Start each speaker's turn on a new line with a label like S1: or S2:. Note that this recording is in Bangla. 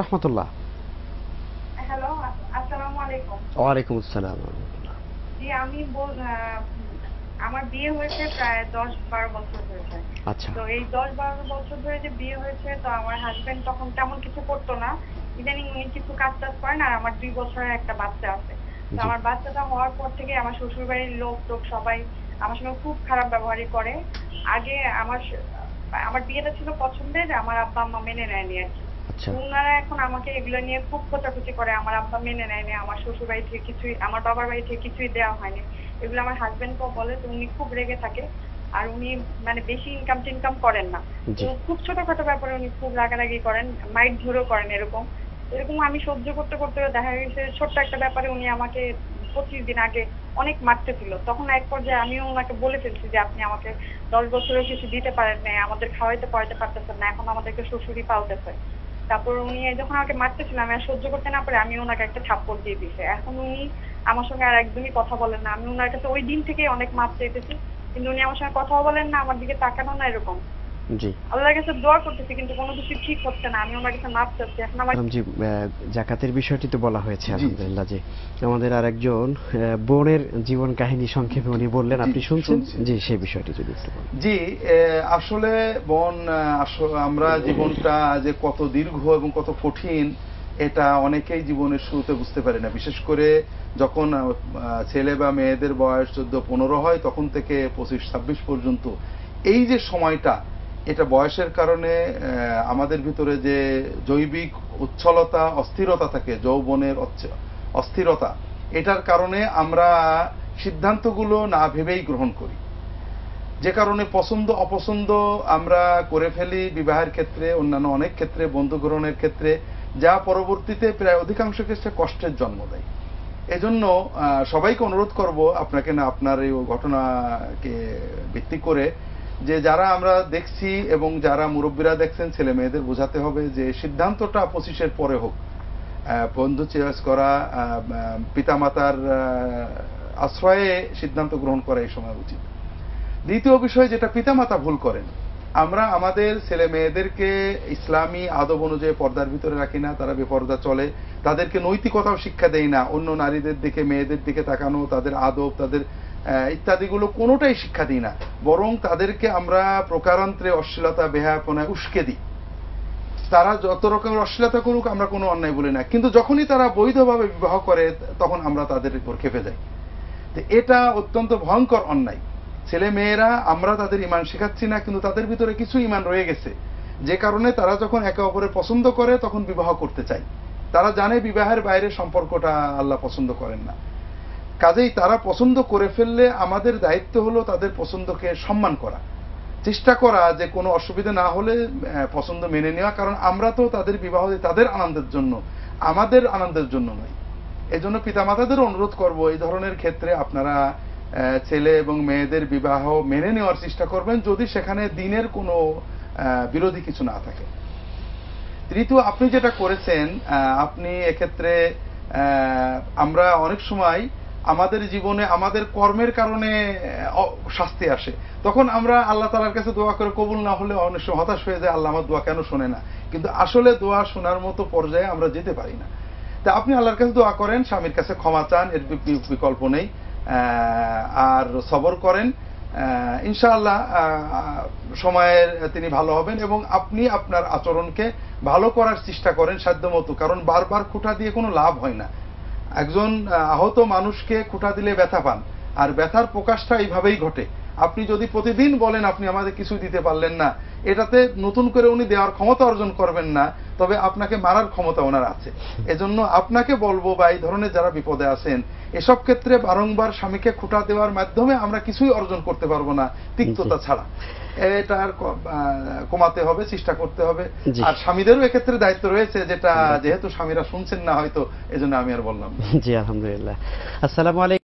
S1: রহমতুল্লাহ।
S2: হ্যালো, আসসালামু আলাইকুম।
S1: ওয়ালাইকুম আসসালাম রহমতুল্লাহ।
S2: জি, আমার বিয়ে হয়েছে প্রায় ১০-১২ বছর হয়েছে।
S1: আচ্ছা।
S2: তো এই ১০-১২ বছর ধরে যে বিয়ে হয়েছে, তো আমার হাজবেন্ড তখন তেমন কিছু করতো না। ইদানিং উনি কিছু কাজ-টাজ করেন, আর আমার ২ বছরের একটা বাচ্চা আছে। তো
S1: জি।
S2: আমার বাচ্চাটা হওয়ার পর থেকে আমার শ্বশুরবাড়ির লোক-টোক সবাই আমার সঙ্গে খুব খারাপ ব্যবহারই করে। আগে আমার বিয়েটা ছিল পছন্দের, আমার আব্বা-আম্মা মেনে নেয়নি আরকি।
S1: আচ্ছা।
S2: উনারা এখন আমাকে এগুলো নিয়ে খুব খোঁচাখুচি করে। আমার আব্বা মেনে নেয়নি। আমার শ্বশুরবাড়ি থেকে কিছুই, আমার বাবার বাড়ি থেকে কিছুই দেওয়া হয়নি। এগুলো আমার হাসব্যান্ডকেও বলে, তো উনি খুব রেগে থাকে। আর উনি মানে বেশি ইনকাম-টিনকাম করেন না। তো
S1: জি।
S2: খুব ছোটখাটো ব্যাপারে উনি খুব রাগারাগি করেন, মাইর ধরেও করেন এরকম। এরকম আমি সহ্য করতে, করতে দেখা গেছে ছোট্ট একটা ব্যাপারে উনি আমাকে ২৫ দিন আগে অনেক মারতেছিল। তখন এক পর্যায়ে আমিও উনাকে বলে ফেলছি যে, "আপনি আমাকে ১০ বছরেও কিছু দিতে পারেন নাই। আমাদের খাওয়াইতে পরাইতে পারতেছেন না। এখন আমাদেরকে শ্বশুরই পালতেছে।" তারপর উনি যখন আমাকে মারতেছিল, আমি আর সহ্য করতে না পারে আমি উনাকে একটা থাপ্পড় দিয়ে দিয়েছি। এখন উনি আমার সঙ্গে আর একদমই কথা বলেন না। আমি উনার কাছে ওই দিন থেকেই অনেক মাপ চাইতেছি। কিন্তু উনি আমার সঙ্গে কথাও বলেন না, আমার দিকে তাকানো না এরকম।
S1: জি।
S2: আল্লাহর কাছে দোয়া করতেছি কিন্তু কোনো কিছু ঠিক হচ্ছে না। আমি উনার কাছে মাপ চাচ্ছি। এখন আমার
S1: জি, জাকাতের বিষয়টি তো বলা হয়েছে
S3: জি, জি,
S1: আলহামদুলিল্লাহ। যে আমাদের আরেকজন বোনের জীবন কাহিনী সংক্ষেপে উনি বললেন,
S3: জি,
S1: আপনি শুনছেন?
S3: শুনছি।
S1: জি, সেই বিষয়টি যদি একটু বলেন।
S3: জি, আসলে বোন, আমরা জীবনটা যে কত দীর্ঘ এবং কত কঠিন এটা অনেকেই জীবনের শুরুতে বুঝতে পারে না। বিশেষ করে যখন ছেলে বা মেয়েদের বয়স ১৪-১৫ হয়, তখন থেকে ২৫-২৬ পর্যন্ত এই যে সময়টা, এটা বয়সের কারণে আমাদের ভিতরে যে জৈবিক উচ্ছলতা, অস্থিরতা থাকে, যৌবনের অস্থিরতা, এটার কারণে আমরা সিদ্ধান্তগুলো না ভেবেই গ্রহণ করি। যে কারণে পছন্দ অপছন্দ আমরা করে ফেলি বিবাহের ক্ষেত্রে, অন্যান্য অনেক ক্ষেত্রে, বন্ধু গ্রহণের ক্ষেত্রে, যা পরবর্তীতে প্রায় অধিকাংশ ক্ষেত্রে কষ্টের জন্ম দেয়। এজন্য সবাইকে অনুরোধ করব, আপনাকে না, আপনার এই ঘটনাকে ভিত্তি করে, যে যারা আমরা দেখছি এবং যারা মুরব্বীরা দেখছেন, ছেলে মেয়েদের বোঝাতে হবে যে সিদ্ধান্তটা ২৫-এর পরে হোক। বন্ধু চয়েস করা, পিতামাতার আশ্রয়ে সিদ্ধান্ত গ্রহণ করা এই সময় উচিত। দ্বিতীয় বিষয়, যেটা পিতামাতা ভুল করেন, আমরা আমাদের ছেলে মেয়েদেরকে ইসলামী আদব অনুযায়ী পর্দার ভিতরে রাখি না, তারা বেপর্দা চলে। তাদেরকে নৈতিকতাও শিক্ষা দেই না, অন্য নারীদের দিকে, মেয়েদের দিকে তাকানো, তাদের আদব, তাদের ইত্যাদিগুলো কোনোটাই শিক্ষা দিই না। বরং তাদেরকে আমরা প্রকারান্তরে অশ্লীলতা, বেহায়াপনায় উস্কে দিই। তারা যত রকমের অশ্লীলতা করুক, আমরা কোনো অন্যায় বলি না, কিন্তু যখনই তারা বৈধভাবে বিবাহ করে, তখন আমরা তাদের উপর খেপে যাই। তো এটা অত্যন্ত ভয়ঙ্কর অন্যায়। ছেলে মেয়েরা, আমরা তাদের ঈমান শেখাচ্ছি না, কিন্তু তাদের ভিতরে কিছু ঈমান রয়ে গেছে, যে কারণে তারা যখন একে অপরের পছন্দ করে, তখন বিবাহ করতে চায়। তারা জানে বিবাহের বাইরে সম্পর্কটা আল্লাহ পছন্দ করেন না। কাজেই তারা পছন্দ করে ফেললে আমাদের দায়িত্ব হলো তাদের পছন্দকে সম্মান করা, চেষ্টা করা যে কোনো অসুবিধা না হলে পছন্দ মেনে নেওয়া। কারণ আমরা তো তাদের বিবাহ তাদের আনন্দের জন্য, আমাদের আনন্দের জন্য নয়। এজন্য পিতামাতাদের অনুরোধ করব, এই ধরনের ক্ষেত্রে আপনারা ছেলে এবং মেয়েদের বিবাহ মেনে নেওয়ার চেষ্টা করবেন, যদি সেখানে দ্বীনের কোনো বিরোধী কিছু না থাকে। তৃতীয়, আপনি যেটা করেছেন, আপনি এক্ষেত্রে, আমরা অনেক সময় আমাদের জীবনে আমাদের কর্মের কারণে শাস্তি আসে, তখন আমরা আল্লাহ তাআলার কাছে দোয়া করে কবুল না হলে অনেক সময় হতাশ হয়ে যায়, আল্লাহ আমার দোয়া কেন শোনে না। কিন্তু আসলে দোয়া শোনার মতো পর্যায়ে আমরা যেতে পারি না। তা আপনি আল্লাহর কাছে দোয়া করেন, স্বামীর কাছে ক্ষমা চান, এর বিকল্প নেই, আর সবর করেন। ইনশাআল্লাহ সময়ের তিনি ভালো হবেন, এবং আপনি আপনার আচরণকে ভালো করার চেষ্টা করেন সাধ্যমতো। কারণ বারবার খুঁটা দিয়ে কোনো লাভ হয় না। একজন আহত মানুষকে খুঁটা দিলে ব্যথা পান, আর ব্যথার প্রকাশটা এইভাবেই ঘটে। আপনি যদি প্রতিদিন বলেন আপনি আমাদের কিছু দিতে পারলেন না, এটাতে নতুন করে উনি দেওয়ার ক্ষমতা অর্জন করবেন না, তবে আপনাকে মারার ক্ষমতা ওনার আছে। এজন্য আপনাকে বলবো, বা এই ধরনের যারা বিপদে আছেন, এসব ক্ষেত্রে বারংবার স্বামীকে খুঁটা দেওয়ার মাধ্যমে আমরা কিছুই অর্জন করতে পারবো না, তিক্ততা ছাড়া। এটা আর কমাতে হবে, চেষ্টা করতে হবে। আর স্বামীদেরও এক্ষেত্রে দায়িত্ব রয়েছে, যেটা যেহেতু স্বামীরা শুনছেন না হয়তো, এজন্য আমি আর বললাম।
S1: জি, আলহামদুলিল্লাহ। আসসালামু আলাইকুম।